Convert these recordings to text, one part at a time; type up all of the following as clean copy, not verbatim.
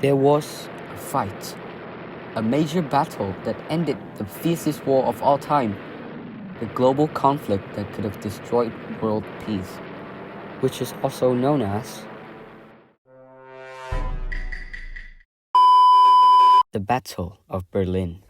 There was a fight, a major battle that ended the fiercest war of all time, the global conflict that could have destroyed world peace, which is also known as the Battle of Berlin.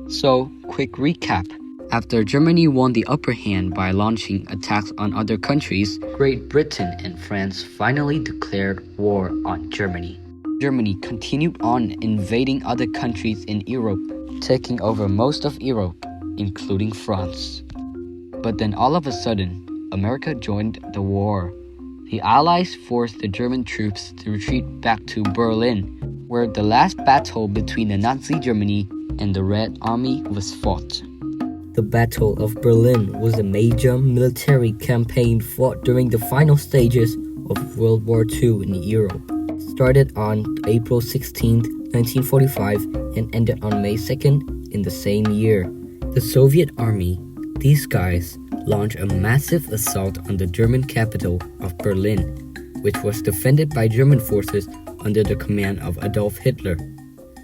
So, quick recap. After Germany won the upper hand by launching attacks on other countries, Great Britain and France finally declared war on Germany. Germany continued on invading other countries in Europe, taking over most of Europe, including France. But then all of a sudden, America joined the war. The Allies forced the German troops to retreat back to Berlin, where the last battle between the Nazi Germany and the Red Army was fought. The Battle of Berlin was a major military campaign fought during the final stages of World War II in Europe. It started on April 16, 1945 and ended on May 2nd in the same year. The Soviet Army, these guys, launched a massive assault on the German capital of Berlin, which was defended by German forces under the command of Adolf Hitler.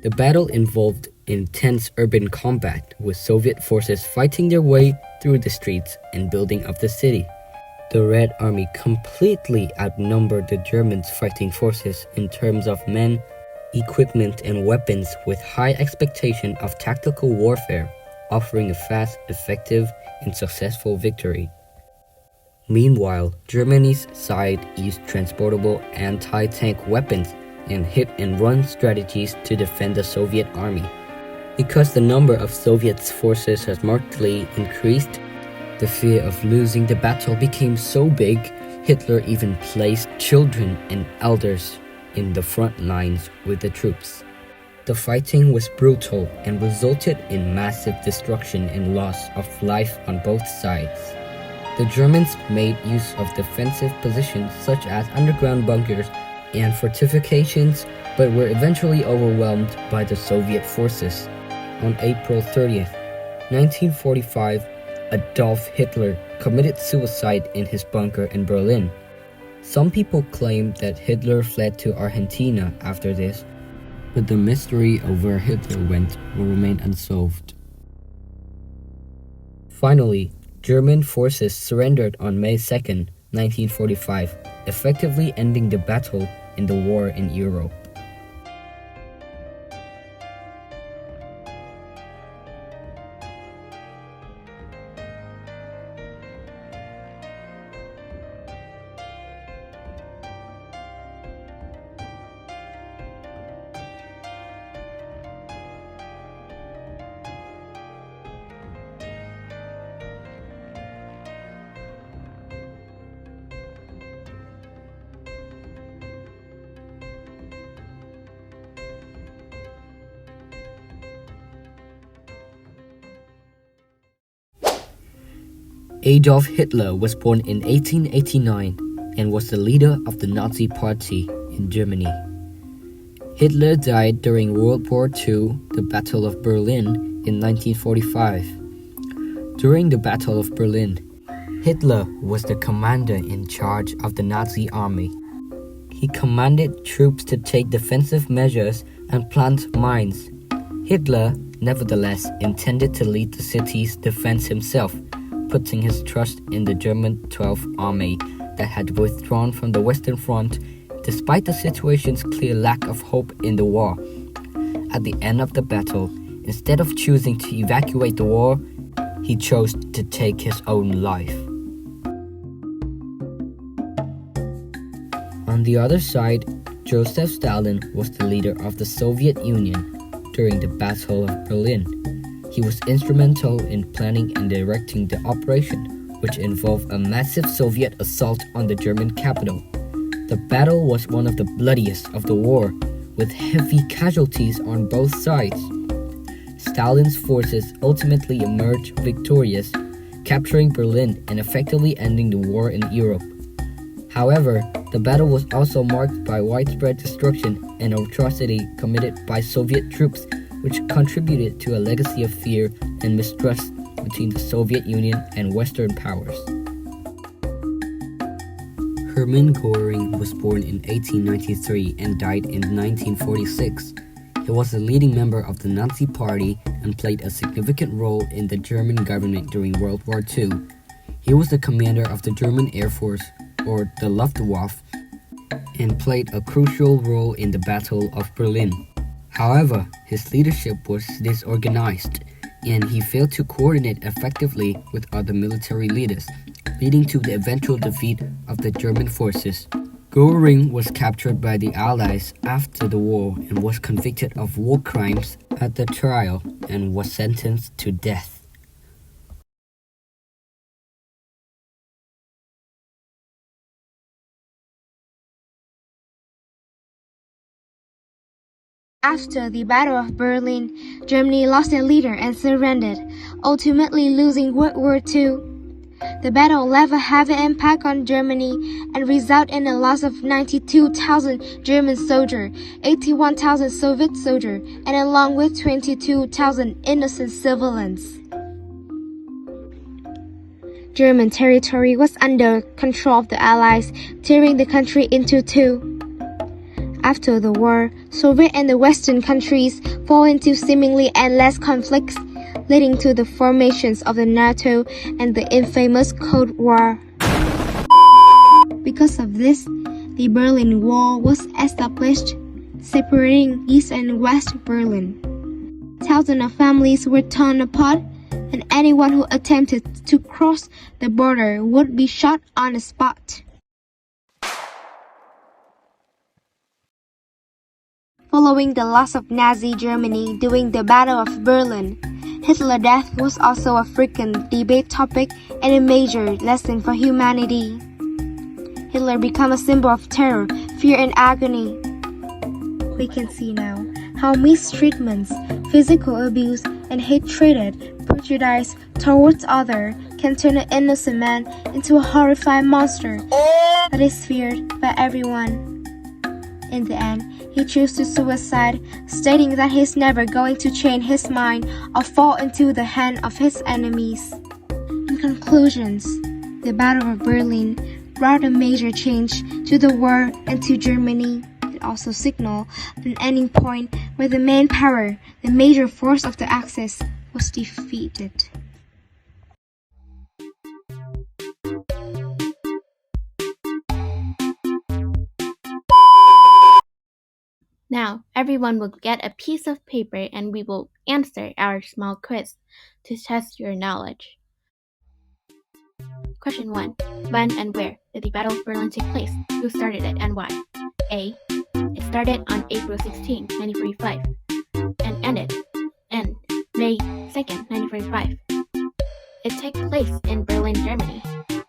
The battle involved intense urban combat, with Soviet forces fighting their way through the streets and building up the city. The Red Army completely outnumbered the Germans' fighting forces in terms of men, equipment, and weapons, with high expectation of tactical warfare, offering a fast, effective, and successful victory. Meanwhile, Germany's side used transportable anti-tank weapons and hit-and-run strategies to defend the Soviet army. Because the number of Soviet forces has markedly increased, the fear of losing the battle became so big, Hitler even placed children and elders in the front lines with the troops. The fighting was brutal and resulted in massive destruction and loss of life on both sides. The Germans made use of defensive positions such as underground bunkers and fortifications, but were eventually overwhelmed by the Soviet forces. On April 30th, 1945, Adolf Hitler committed suicide in his bunker in Berlin. Some people claim that Hitler fled to Argentina after this, but the mystery of where Hitler went will remain unsolved. Finally, German forces surrendered on May 2nd, 1945, effectively ending the battle and the war in Europe. Adolf Hitler was born in 1889 and was the leader of the Nazi Party in Germany. Hitler died during World War II, the Battle of Berlin, in 1945. During the Battle of Berlin, Hitler was the commander in charge of the Nazi army. He commanded troops to take defensive measures and plant mines. Hitler, nevertheless, intended to lead the city's defense himself, putting his trust in the German 12th Army that had withdrawn from the Western Front despite the situation's clear lack of hope in the war. At the end of the battle, instead of choosing to evacuate the war, he chose to take his own life. On the other side, Joseph Stalin was the leader of the Soviet Union during the Battle of Berlin. He was instrumental in planning and directing the operation, which involved a massive Soviet assault on the German capital. The battle was one of the bloodiest of the war, with heavy casualties on both sides. Stalin's forces ultimately emerged victorious, capturing Berlin and effectively ending the war in Europe. However, the battle was also marked by widespread destruction and atrocity committed by Soviet troops, which contributed to a legacy of fear and mistrust between the Soviet Union and Western powers. Hermann Göring was born in 1893 and died in 1946. He was a leading member of the Nazi Party and played a significant role in the German government during World War II. He was the commander of the German Air Force, or the Luftwaffe, and played a crucial role in the Battle of Berlin. However, his leadership was disorganized, and he failed to coordinate effectively with other military leaders, leading to the eventual defeat of the German forces. Göring was captured by the Allies after the war and was convicted of war crimes at the trial and was sentenced to death. After the Battle of Berlin, Germany lost their leader and surrendered, ultimately losing World War II. The battle left a heavy impact on Germany and resulted in a loss of 92,000 German soldiers, 81,000 Soviet soldiers, and along with 22,000 innocent civilians. German territory was under control of the Allies, tearing the country into two. After the war, Soviet and the Western countries fall into seemingly endless conflicts, leading to the formations of the NATO and the infamous Cold War. Because of this, the Berlin Wall was established, separating East and West Berlin. Thousands of families were torn apart, and anyone who attempted to cross the border would be shot on the spot. Following the loss of Nazi Germany during the Battle of Berlin, Hitler's death was also a frequent debate topic and a major lesson for humanity. Hitler became a symbol of terror, fear, and agony. We can see now how mistreatments, physical abuse, and hatred prejudice towards others can turn an innocent man into a horrifying monster that is feared by everyone. In the end, he chose to suicide, stating that he's never going to change his mind or fall into the hand of his enemies. In conclusions, the Battle of Berlin brought a major change to the world and to Germany. It also signaled an ending point where the main power, the major force of the Axis, was defeated. Now, everyone will get a piece of paper and we will answer our small quiz to test your knowledge. Question 1. When and where did the Battle of Berlin take place? Who started it and why? A. It started on April 16, 1945 and ended on May 2nd, 1945. It took place in Berlin, Germany.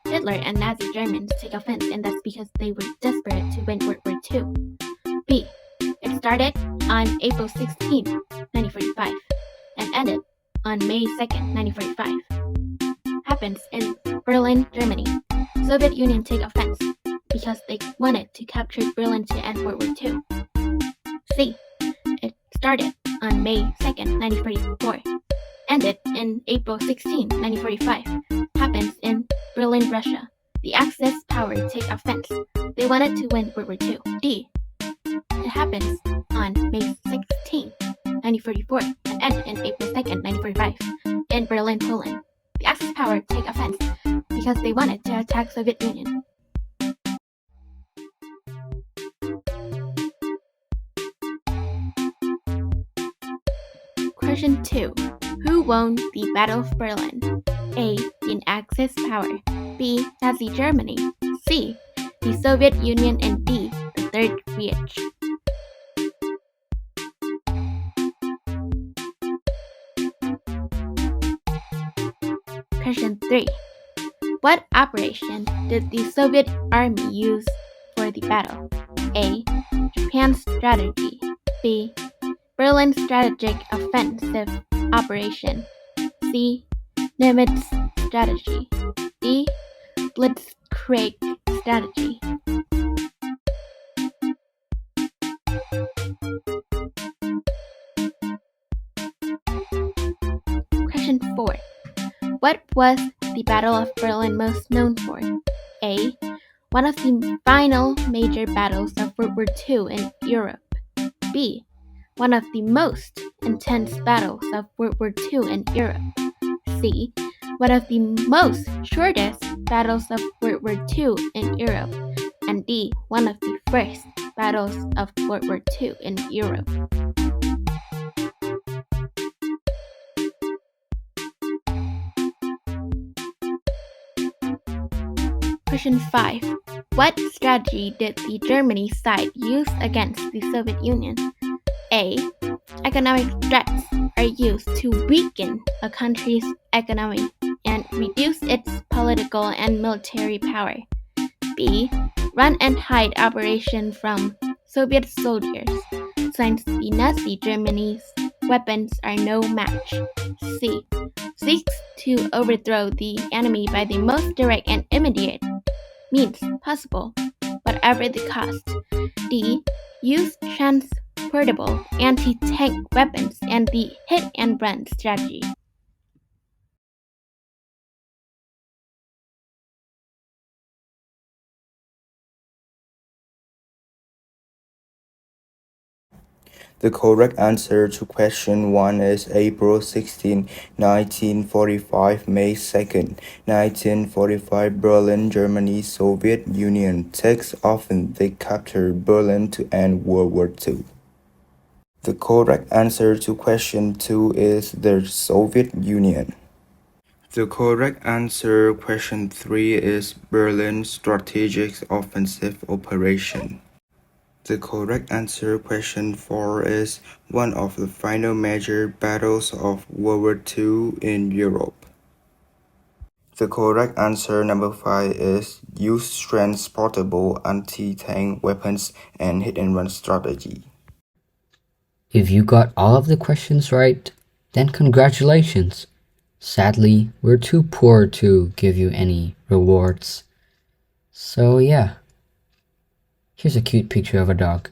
Hitler and Nazi Germans take offense, and that's because they were desperate to win World War II. B. It started on April 16, 1945 and ended on May 2nd, 1945. Happens in Berlin, Germany. Soviet Union take offense because they wanted to capture Berlin to end World War II. C. It started on May 2nd, 1944. Ended in April 16, 1945. Happens in Berlin, Russia. The Axis power take offense. They wanted to win World War II. D. It happens on May 16, 1944 and ended in April 2nd, 1945 in Berlin, Poland. The Axis power take offense because they wanted to attack Soviet Union. Question 2. Who won the Battle of Berlin? A. The Axis power. B. Nazi Germany. C. The Soviet Union, and D. The Third Reich. Question 3. What operation did the Soviet Army use for the battle? A. Japan strategy. B. Berlin strategic offensive operation. C. Nimitz strategy. D. Blitzkrieg strategy. What was the Battle of Berlin most known for? A. One of the final major battles of World War II in Europe. B. One of the most intense battles of World War II in Europe. C. One of the most shortest battles of World War II in Europe. And D. One of the first battles of World War II in Europe. Question 5. What strategy did the Germany side use against the Soviet Union? A. Economic threats are used to weaken a country's economy and reduce its political and military power. B. Run and hide operation from Soviet soldiers, since the Nazi Germany's weapons are no match. C. Seeks to overthrow the enemy by the most direct and immediate means possible, whatever the cost. D. Use transportable anti-tank weapons and the hit-and-run strategy. The correct answer to question 1 is April 16, 1945, May 2nd, 1945, Berlin, Germany, Soviet Union. Takes often they captured Berlin to end World War II. The correct answer to question 2 is the Soviet Union. The correct answer question 3 is Berlin Strategic Offensive Operation. The correct answer question 4 is one of the final major battles of World War II in Europe. The correct answer number 5 is use transportable anti-tank weapons and hit-and-run strategy. If you got all of the questions right, then congratulations. Sadly, we're too poor to give you any rewards. So yeah. Here's a cute picture of a dog.